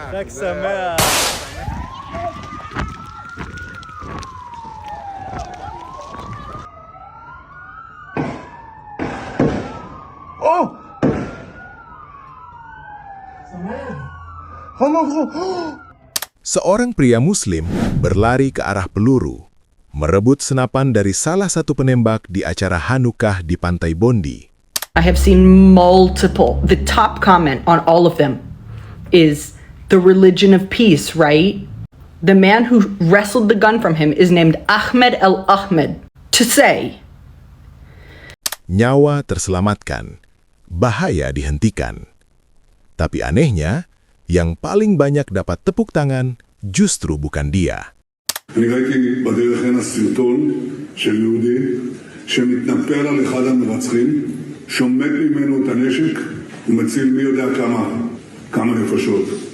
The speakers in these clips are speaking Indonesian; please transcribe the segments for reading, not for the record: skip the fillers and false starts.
חג שמח. Seorang pria Muslim berlari ke arah peluru, merebut senapan dari salah satu penembak di acara Hanukkah di Pantai Bondi. I have seen multiple. The top comment on all of them is the religion of peace, right? The man who wrestled the gun from him is named Ahmed El Ahmed. To say, Nyawa terselamatkan, bahaya dihentikan. Tapi anehnya, yang paling banyak dapat tepuk tangan justru bukan dia. אני ראיתי בדרך הנה סרטון של יהודי שמתנפל על אחד המרצחים, שומט ממנו את הנשק ומציל מי יודע כמה נפשות.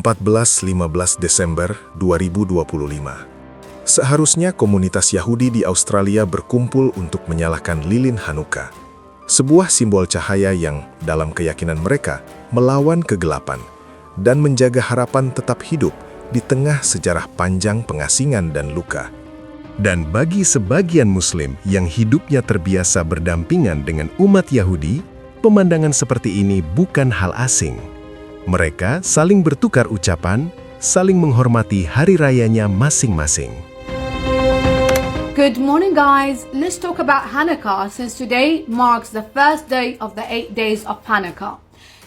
14-15 Desember 2025. Seharusnya komunitas Yahudi di Australia berkumpul untuk menyalakan lilin Hanukkah, sebuah simbol cahaya yang, dalam keyakinan mereka, melawan kegelapan dan menjaga harapan tetap hidup di tengah sejarah panjang pengasingan dan luka. Dan bagi sebagian Muslim yang hidupnya terbiasa berdampingan dengan umat Yahudi, pemandangan seperti ini bukan hal asing. Mereka saling bertukar ucapan, saling menghormati hari rayanya masing-masing. Good morning, guys. Let's talk about Hanukkah, since today marks the first day of the 8 days of Hanukkah.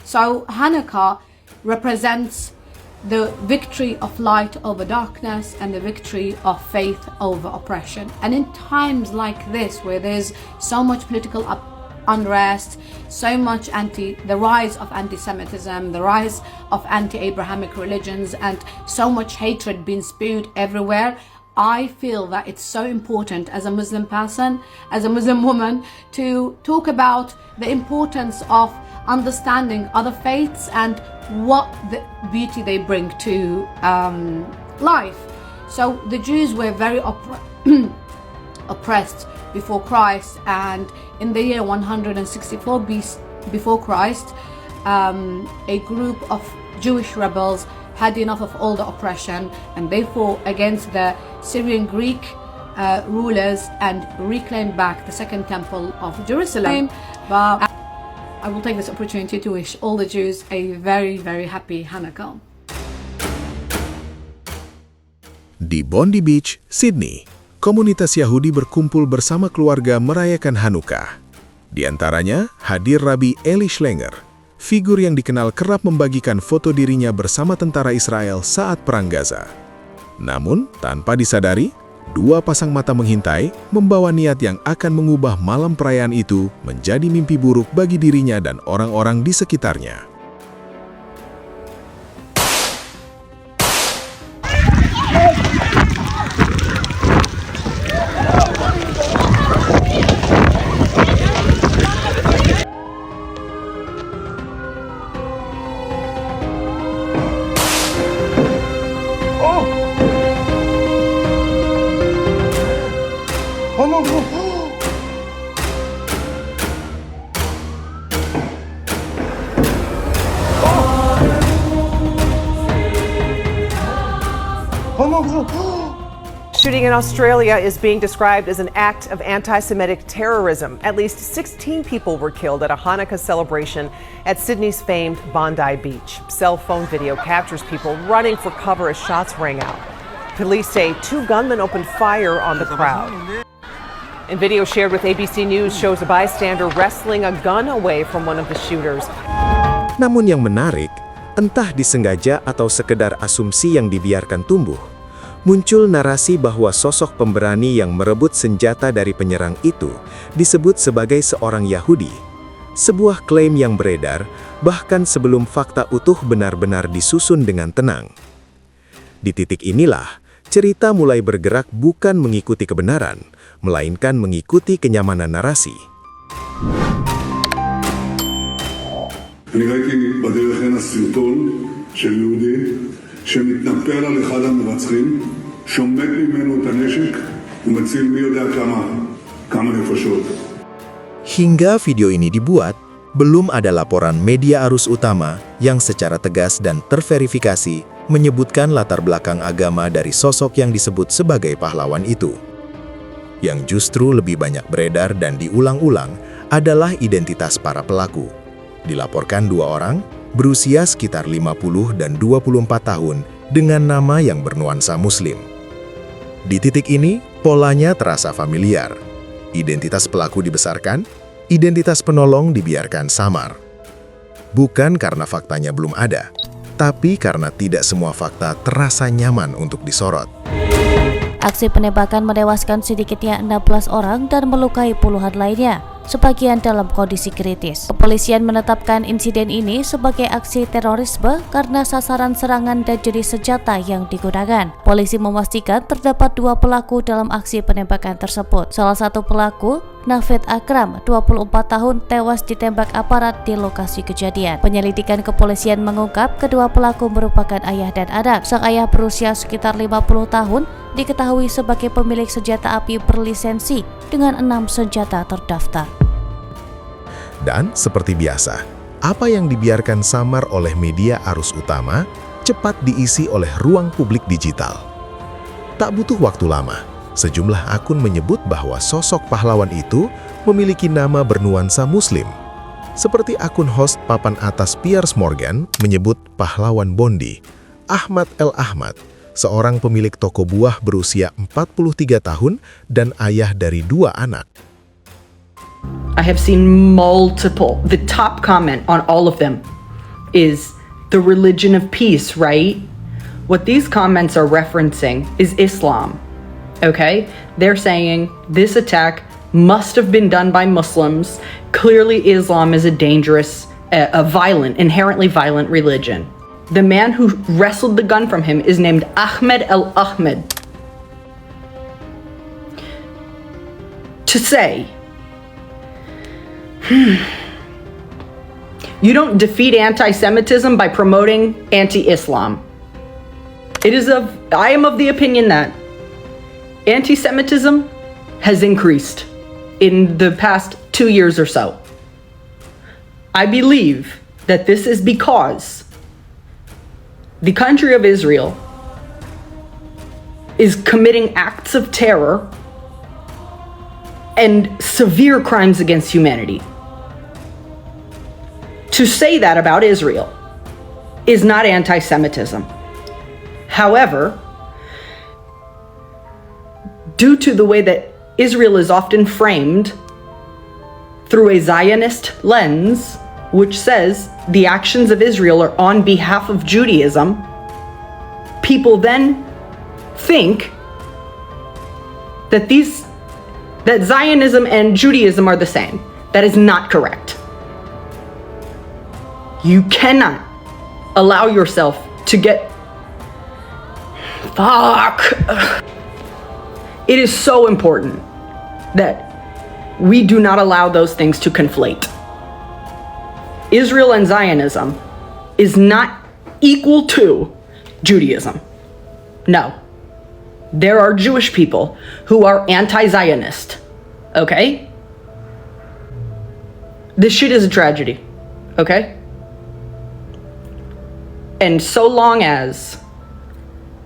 So Hanukkah represents the victory of light over darkness and the victory of faith over oppression. And in times like this, where there's so much political unrest, so much the rise of anti-Semitism, the rise of anti-Abrahamic religions, and so much hatred being spewed everywhere, I feel that it's so important as a Muslim person, as a Muslim woman, to talk about the importance of understanding other faiths and what the beauty they bring to life. So the Jews were very oppressed before Christ, and in the year 164 before Christ, a group of Jewish rebels had enough of all the oppression, and they fought against the Syrian Greek rulers and reclaimed back the Second Temple of Jerusalem. But I will take this opportunity to wish all the Jews a very, very happy Hanukkah. Di Bondi Beach, Sydney, komunitas Yahudi berkumpul bersama keluarga merayakan Hanukkah. Di antaranya hadir Rabbi Eli Schlenger, figur yang dikenal kerap membagikan foto dirinya bersama tentara Israel saat Perang Gaza. Namun, tanpa disadari, dua pasang mata mengintai, membawa niat yang akan mengubah malam perayaan itu menjadi mimpi buruk bagi dirinya dan orang-orang di sekitarnya. Shooting in Australia is being described as an act of anti-Semitic terrorism. At least 16 people were killed at a Hanukkah celebration at Sydney's famed Bondi Beach. Cell phone video captures people running for cover as shots rang out. Police say 2 gunmen opened fire on the crowd. And video shared with ABC News shows a bystander wrestling a gun away from one of the shooters. Namun yang menarik, entah disengaja atau sekedar asumsi yang dibiarkan tumbuh, muncul narasi bahwa sosok pemberani yang merebut senjata dari penyerang itu disebut sebagai seorang Yahudi. Sebuah klaim yang beredar bahkan sebelum fakta utuh benar-benar disusun dengan tenang. Di titik inilah, cerita mulai bergerak bukan mengikuti kebenaran, melainkan mengikuti kenyamanan narasi. אני ראיתי בדרך הנה סרטון של יהודי שמתנפל על אחד המרצחים, שומט ממנו את הנשק ומציל מי יודע כמה נפשות. Hingga video ini dibuat, belum ada laporan media arus utama yang secara tegas dan terverifikasi menyebutkan latar belakang agama dari sosok yang disebut sebagai pahlawan itu. Yang justru lebih banyak beredar dan diulang-ulang adalah identitas para pelaku. Dilaporkan 2 orang, berusia sekitar 50 dan 24 tahun dengan nama yang bernuansa Muslim. Di titik ini, polanya terasa familiar. Identitas pelaku dibesarkan, identitas penolong dibiarkan samar. Bukan karena faktanya belum ada, tapi karena tidak semua fakta terasa nyaman untuk disorot. Aksi penembakan menewaskan sedikitnya 16 orang dan melukai puluhan lainnya, sebagian dalam kondisi kritis. Kepolisian menetapkan insiden ini sebagai aksi terorisme karena sasaran serangan dan jenis senjata yang digunakan. Polisi memastikan terdapat 2 pelaku dalam aksi penembakan tersebut. Salah satu pelaku, Nafid Akram, 24 tahun, tewas ditembak aparat di lokasi kejadian. Penyelidikan kepolisian mengungkap kedua pelaku merupakan ayah dan anak. Sang ayah berusia sekitar 50 tahun diketahui sebagai pemilik senjata api berlisensi dengan 6 senjata terdaftar. Dan seperti biasa, apa yang dibiarkan samar oleh media arus utama cepat diisi oleh ruang publik digital. Tak butuh waktu lama, sejumlah akun menyebut bahwa sosok pahlawan itu memiliki nama bernuansa Muslim. Seperti akun host papan atas Piers Morgan menyebut pahlawan Bondi, Ahmad El Ahmad, seorang pemilik toko buah berusia 43 tahun dan ayah dari 2 anak. I have seen multiple. The top comment on all of them is the religion of peace, right? What these comments are referencing is Islam, okay? They're saying this attack must have been done by Muslims. Clearly, Islam is a dangerous, violent, inherently violent religion. The man who wrestled the gun from him is named Ahmed El Ahmed. To say, you don't defeat anti-Semitism by promoting anti-Islam. I am of the opinion that anti-Semitism has increased in the past 2 years or so. I believe that this is because the country of Israel is committing acts of terror and severe crimes against humanity. To say that about Israel is not anti-Semitism. However, due to the way that Israel is often framed through a Zionist lens, which says the actions of Israel are on behalf of Judaism, people then think that Zionism and Judaism are the same. That is not correct. You cannot allow yourself to get... It is so important that we do not allow those things to conflate. Israel and Zionism is not equal to Judaism. No. There are Jewish people who are anti-Zionist. Okay? This shit is a tragedy. Okay? And so long as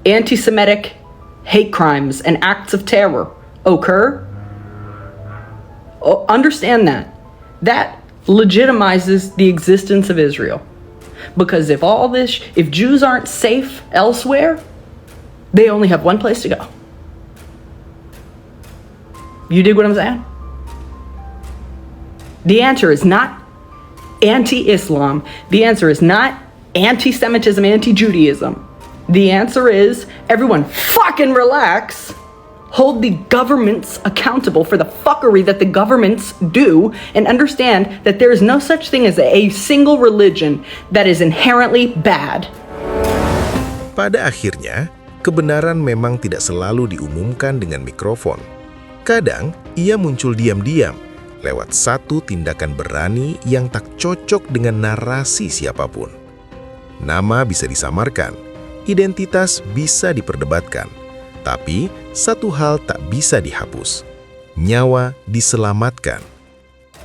anti-Semitic hate crimes and acts of terror occur, understand that legitimizes the existence of Israel. Because if Jews aren't safe elsewhere, they only have one place to go. You dig what I'm saying? The answer is not anti-Islam. The answer is not anti-Semitism, anti-Judaism. The answer is everyone fucking relax. Hold the governments accountable for the fuckery that the governments do, and understand that there is no such thing as a single religion that is inherently bad. Pada akhirnya, kebenaran memang tidak selalu diumumkan dengan mikrofon. Kadang, ia muncul diam-diam lewat satu tindakan berani yang tak cocok dengan narasi siapapun. Nama bisa disamarkan, identitas bisa diperdebatkan, tapi satu hal tak bisa dihapus: nyawa diselamatkan.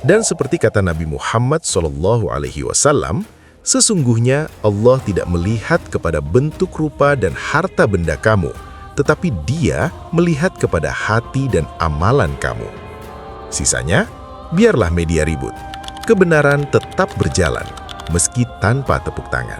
Dan seperti kata Nabi Muhammad SAW, sesungguhnya Allah tidak melihat kepada bentuk rupa dan harta benda kamu, tetapi Dia melihat kepada hati dan amalan kamu. Sisanya, biarlah media ribut. Kebenaran tetap berjalan, meski tanpa tepuk tangan.